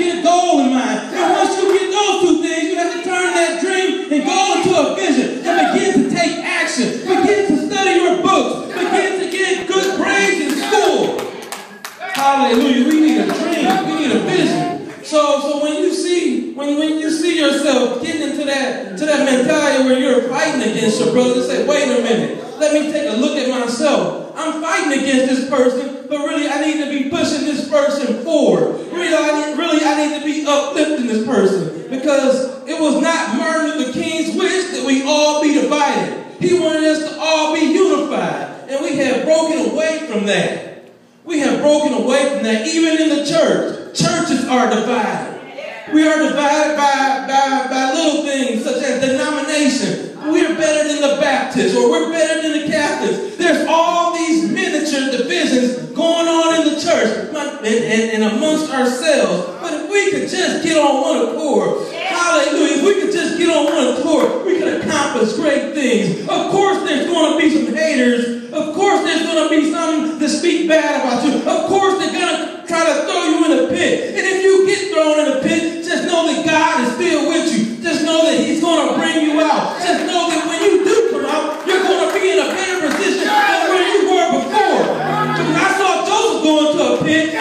get a goal in mind. And once you get those two things, you have to turn that dream and go into a vision and begin to take action. Begin to study your books. Begin to get good grades in school. Hallelujah. We need a dream. We need a vision. So when you see yourself getting into that mentality where you're fighting against your brother, say, wait a minute. Let me take a look at myself. I'm fighting against this person, but really I need to be pushing this person forward. Really I need to be uplifting this person, because it was not Martin Luther King's wish that we all be divided. He wanted us to all be unified, and we have broken away from that. We have broken away from that. Even in the church, churches are divided. We are divided by little things such as denomination. We're better than the Baptists, or we're better than the Catholics. There's all these miniature divisions going on in the church and amongst ourselves. But if we could just get on one accord, hallelujah, if we could just get on one accord, we could accomplish great things. Of course, there's going to be some haters. Of course, there's going to be some that speak bad about you. Of course, they're going to try to throw you in a pit. And if you get thrown in a pit, just know that God is still with you. Just know that He's going to bring you out. Just know that when you do come out, you're going to be in a better position than where you were before. So when I saw Joseph go into a pit,